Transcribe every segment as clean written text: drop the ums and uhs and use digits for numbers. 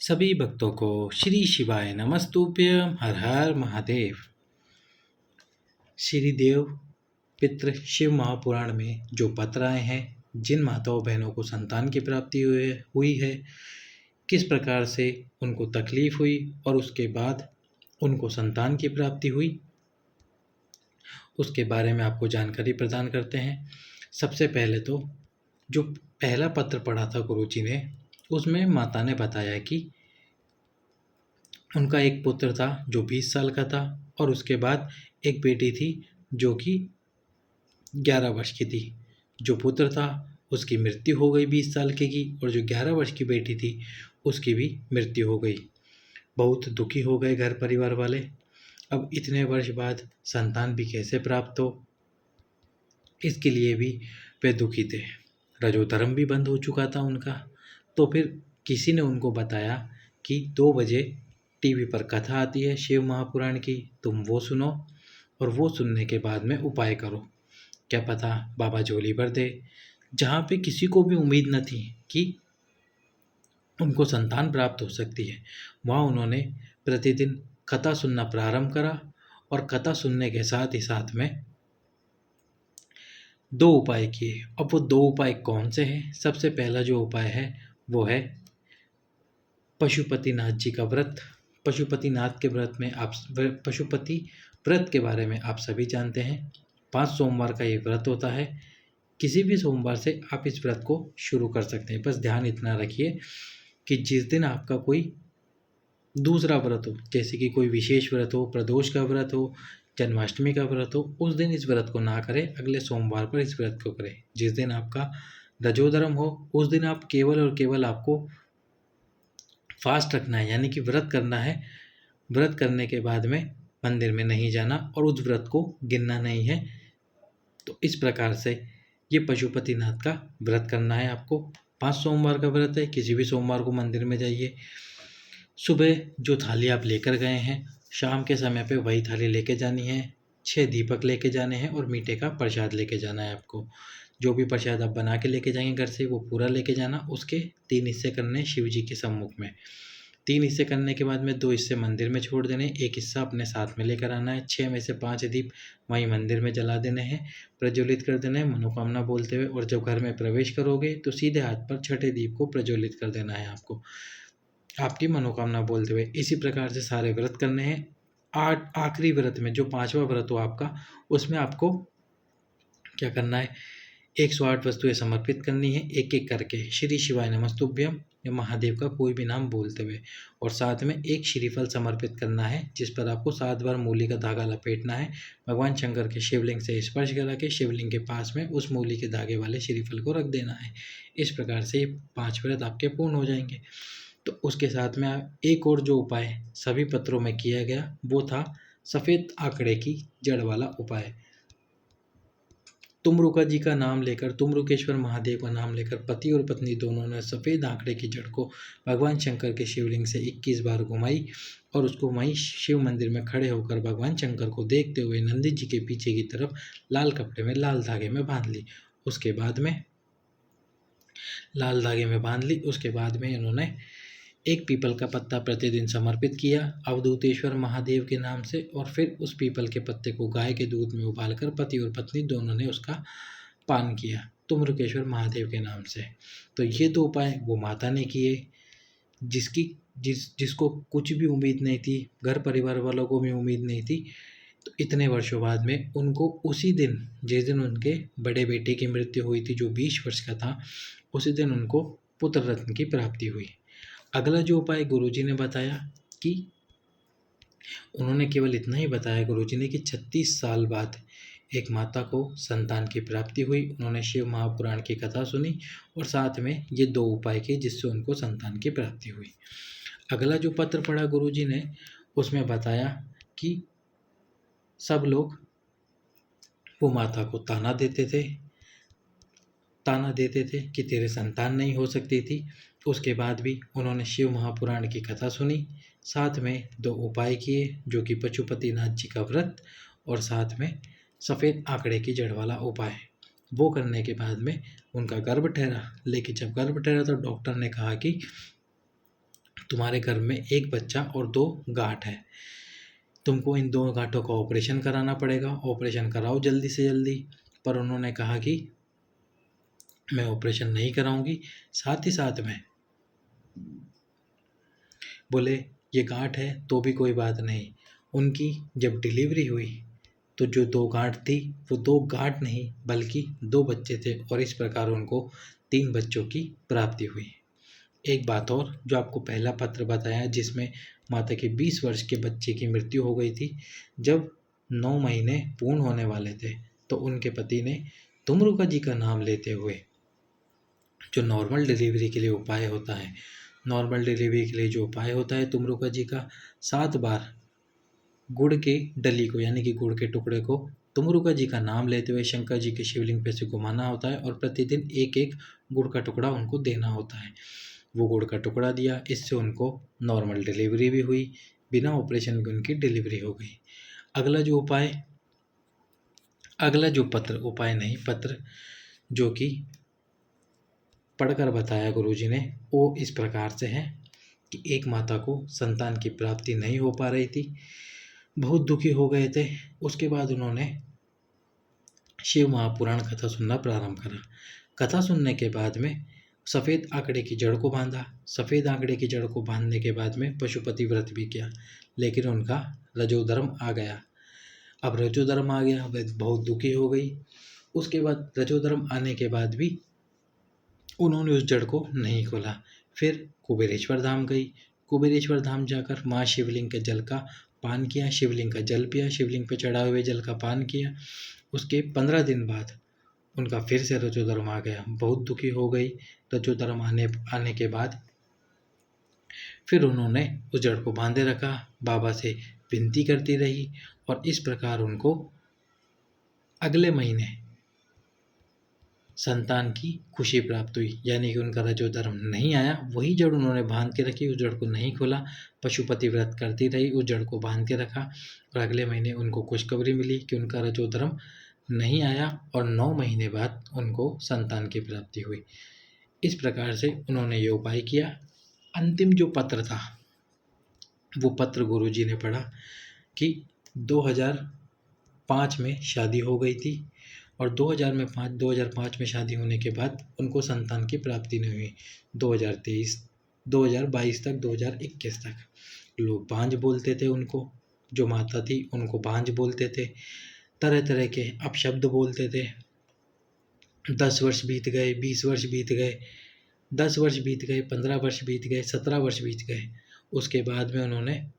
सभी भक्तों को श्री शिवाय नमस्तुभ्यं। हर हर महादेव। श्री देव पितृ शिव महापुराण में जो पत्र आए हैं, जिन माताओं बहनों को संतान की प्राप्ति हुई है, किस प्रकार से उनको तकलीफ हुई और उसके बाद उनको संतान की प्राप्ति हुई, उसके बारे में आपको जानकारी प्रदान करते हैं। सबसे पहले तो जो पहला पत्र पढ़ा था गुरुजी ने, उसमें माता ने बताया कि उनका एक पुत्र था जो 20 साल का था और उसके बाद एक बेटी थी जो कि 11 वर्ष की थी। जो पुत्र था उसकी मृत्यु हो गई 20 साल की और जो 11 वर्ष की बेटी थी उसकी भी मृत्यु हो गई। बहुत दुखी हो गए घर परिवार वाले। अब इतने वर्ष बाद संतान भी कैसे प्राप्त हो, इसके लिए भी वे दुखी थे। रजोधर्म भी बंद हो चुका था उनका। तो फिर किसी ने उनको बताया कि 2 बजे टीवी पर कथा आती है शिव महापुराण की, तुम वो सुनो और वो सुनने के बाद में उपाय करो, क्या पता बाबा झोली भर दे। जहाँ पे किसी को भी उम्मीद न थी कि उनको संतान प्राप्त हो सकती है, वहाँ उन्होंने प्रतिदिन कथा सुनना प्रारंभ करा और कथा सुनने के साथ ही साथ में 2 उपाय किए। अब वो 2 उपाय कौन से हैं? सबसे पहला जो उपाय है वो है पशुपतिनाथ जी का व्रत। पशुपतिनाथ के व्रत में आप पशुपति व्रत के बारे में आप सभी जानते हैं। 5 सोमवार का ये व्रत होता है। किसी भी सोमवार से आप इस व्रत को शुरू कर सकते हैं। बस ध्यान इतना रखिए कि जिस दिन आपका कोई दूसरा व्रत हो, जैसे कि कोई विशेष व्रत हो, प्रदोष का व्रत हो, जन्माष्टमी का व्रत हो, उस दिन इस व्रत को ना करें, अगले सोमवार पर इस व्रत को करें। जिस दिन आपका रजोधर्म हो उस दिन आप केवल और केवल आपको फास्ट रखना है, यानी कि व्रत करना है। व्रत करने के बाद में मंदिर में नहीं जाना और उस व्रत को गिनना नहीं है। तो इस प्रकार से ये पशुपतिनाथ का व्रत करना है आपको। 5 सोमवार का व्रत है। किसी भी सोमवार को मंदिर में जाइए। सुबह जो थाली आप लेकर गए हैं, शाम के समय पे वही थाली लेके जानी है। 6 दीपक लेके जाने हैं और मीठे का प्रसाद लेके जाना है आपको। जो भी प्रसाद आप बना के लेके जाएंगे घर से, वो पूरा लेके जाना। उसके 3 हिस्से करने शिव जी के सम्मुख में। 3 हिस्से करने के बाद में 2 हिस्से मंदिर में छोड़ देने, 1 हिस्सा अपने साथ में लेकर आना है। 6 में से 5 दीप वहीं मंदिर में जला देने हैं, प्रज्वलित कर देना है मनोकामना बोलते हुए। और जब घर में प्रवेश करोगे तो सीधे हाथ पर छठे दीप को प्रज्वलित कर देना है आपको, आपकी मनोकामना बोलते हुए। इसी प्रकार से सारे व्रत करने हैं। आखिरी व्रत में जो 5वां व्रत हो आपका, उसमें आपको क्या करना है, 108 वस्तुएं समर्पित करनी है, एक एक करके श्री शिवाय नमस्तुभ्यम या महादेव का कोई भी नाम बोलते हुए। और साथ में एक श्रीफल समर्पित करना है, जिस पर आपको 7 बार मूली का धागा लपेटना है। भगवान शंकर के शिवलिंग से स्पर्श करा के शिवलिंग के पास में उस मूली के धागे वाले श्रीफल को रख देना है। इस प्रकार से 5 व्रत आपके पूर्ण हो जाएंगे। तो उसके साथ में एक और जो उपाय सभी पत्रों में किया गया वो था सफ़ेद आंकड़े की जड़ वाला उपाय। तुमरुका जी का नाम लेकर, तुमरुकेश्वर महादेव का नाम लेकर पति और पत्नी दोनों ने सफ़ेद आंकड़े की जड़ को भगवान शंकर के शिवलिंग से 21 बार घुमाई और उसको वहीं शिव मंदिर में खड़े होकर भगवान शंकर को देखते हुए नंदी जी के पीछे की तरफ लाल कपड़े में लाल धागे में बांध ली। उसके बाद में इन्होंने एक पीपल का पत्ता प्रतिदिन समर्पित किया अवधूतेश्वर महादेव के नाम से। और फिर उस पीपल के पत्ते को गाय के दूध में उबालकर पति और पत्नी दोनों ने उसका पान किया तुमरुकेश्वर महादेव के नाम से। तो ये 2 उपाय वो माता ने किए, जिसको कुछ भी उम्मीद नहीं थी, घर परिवार वालों को भी उम्मीद नहीं थी। तो इतने वर्षों बाद में उनको उसी दिन, जिस दिन उनके बड़े बेटे की मृत्यु हुई थी जो 20 वर्ष का था, उसी दिन उनको पुत्र रत्न की प्राप्ति हुई। अगला जो उपाय गुरुजी ने बताया कि उन्होंने केवल इतना ही बताया गुरुजी ने कि 36 साल बाद एक माता को संतान की प्राप्ति हुई। उन्होंने शिव महापुराण की कथा सुनी और साथ में ये 2 उपाय किए जिससे उनको संतान की प्राप्ति हुई। अगला जो पत्र पढ़ा गुरुजी ने, उसमें बताया कि सब लोग वो माता को ताना देते थे कि तेरे संतान नहीं हो सकती थी। उसके बाद भी उन्होंने शिव महापुराण की कथा सुनी, साथ में 2 उपाय किए जो कि पशुपतिनाथ जी का व्रत और साथ में सफ़ेद आंकड़े की जड़ वाला उपाय। वो करने के बाद में उनका गर्भ ठहरा। लेकिन जब गर्भ ठहरा तो डॉक्टर ने कहा कि तुम्हारे घर में एक बच्चा और 2 गांठ है, तुमको इन 2 गांठों का ऑपरेशन कराना पड़ेगा, ऑपरेशन कराओ जल्दी से जल्दी। पर उन्होंने कहा कि मैं ऑपरेशन नहीं कराऊंगी। साथ ही साथ में बोले ये गांठ है तो भी कोई बात नहीं। उनकी जब डिलीवरी हुई तो जो 2 गांठ थी वो 2 गांठ नहीं बल्कि 2 बच्चे थे, और इस प्रकार उनको 3 बच्चों की प्राप्ति हुई। एक बात और, जो आपको पहला पत्र बताया जिसमें माता के 20 वर्ष के बच्चे की मृत्यु हो गई थी, जब 9 महीने पूर्ण होने वाले थे तो उनके पति ने तुमरुका जी का नाम लेते हुए जो नॉर्मल डिलीवरी के लिए उपाय होता है, नॉर्मल डिलीवरी के लिए जो उपाय होता है तुमरुका जी का, 7 बार गुड़ के डली को यानी कि गुड़ के टुकड़े को तुमरुका जी का नाम लेते हुए शंकर जी के शिवलिंग पे से घुमाना होता है और प्रतिदिन एक एक गुड़ का टुकड़ा उनको देना होता है। वो गुड़ का टुकड़ा दिया, इससे उनको नॉर्मल डिलीवरी भी हुई, बिना ऑपरेशन के उनकी डिलीवरी हो गई। अगला जो उपाय, अगला जो पत्र, उपाय नहीं पत्र, जो कि पढ़कर बताया गुरुजी ने, वो इस प्रकार से है कि एक माता को संतान की प्राप्ति नहीं हो पा रही थी, बहुत दुखी हो गए थे। उसके बाद उन्होंने शिव महापुराण कथा सुनना प्रारंभ करा। कथा सुनने के बाद में सफ़ेद आंकड़े की जड़ को बांधा। सफ़ेद आंकड़े की जड़ को बांधने के बाद में पशुपति व्रत भी किया, लेकिन उनका रजोधर्म आ गया। अब रजोधर्म आ गया, वह बहुत दुखी हो गई। उसके बाद रजोधर्म आने के बाद भी उन्होंने उस जड़ को नहीं खोला। फिर कुबेरेश्वर धाम गई। कुबेरेश्वर धाम जाकर माँ शिवलिंग के जल का पान किया, शिवलिंग का जल पिया, शिवलिंग पे चढ़ाए हुए जल का पान किया। उसके 15 दिन बाद उनका फिर से रजोधर्म आ गया, बहुत दुखी हो गई। रजोधर्म आने के बाद फिर उन्होंने उस जड़ को बांधे रखा, बाबा से विनती करती रही, और इस प्रकार उनको अगले महीने संतान की खुशी प्राप्त हुई। यानी कि उनका रजोधर्म नहीं आया, वही जड़ उन्होंने बांध के रखी, उस जड़ को नहीं खोला, पशुपति व्रत करती रही, उस जड़ को बांध के रखा, और अगले महीने उनको खुशखबरी मिली कि उनका रजोधर्म नहीं आया और 9 महीने बाद उनको संतान की प्राप्ति हुई। इस प्रकार से उन्होंने ये उपाय किया। अंतिम जो पत्र था वो पत्र गुरुजी ने पढ़ा कि 2005 में शादी हो गई थी, और 2005 में शादी होने के बाद उनको संतान की प्राप्ति नहीं हुई। 2022 तक, 2021 तक लोग भांज बोलते थे उनको, जो माता थी उनको भांज बोलते थे, तरह तरह के अपशब्द बोलते थे। 10 वर्ष बीत गए, 20 वर्ष बीत गए, 10 वर्ष बीत गए, 15 वर्ष बीत गए, 17 वर्ष बीत गए। उसके बाद में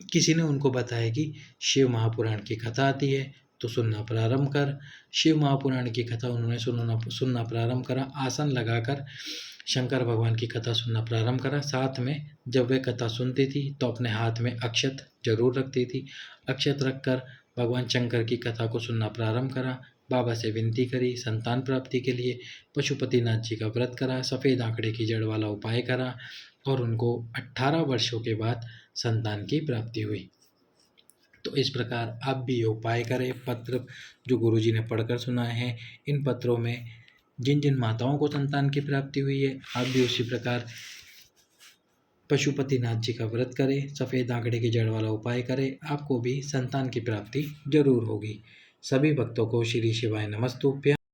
किसी ने उनको बताया कि शिव महापुराण की कथा आती है तो सुनना प्रारंभ कर। शिव महापुराण की कथा उन्होंने सुनना प्रारंभ करा। आसन लगाकर शंकर भगवान की कथा सुनना प्रारंभ करा। साथ में जब वे कथा सुनती थी तो अपने हाथ में अक्षत जरूर रखती थी। अक्षत रखकर भगवान शंकर की कथा को सुनना प्रारंभ करा। बाबा से विनती करी संतान प्राप्ति के लिए। पशुपतिनाथ जी का व्रत करा, सफ़ेद आंकड़े की जड़ वाला उपाय करा, और उनको 18 वर्षों के बाद संतान की प्राप्ति हुई। तो इस प्रकार आप भी ये उपाय करें। पत्र जो गुरुजी ने पढ़कर सुनाए हैं, इन पत्रों में जिन जिन माताओं को संतान की प्राप्ति हुई है, आप भी उसी प्रकार पशुपतिनाथ जी का व्रत करें, सफ़ेद आंकड़े की जड़ वाला उपाय करें, आपको भी संतान की प्राप्ति जरूर होगी। सभी भक्तों को श्री शिवाय नमस्तुभ्यं।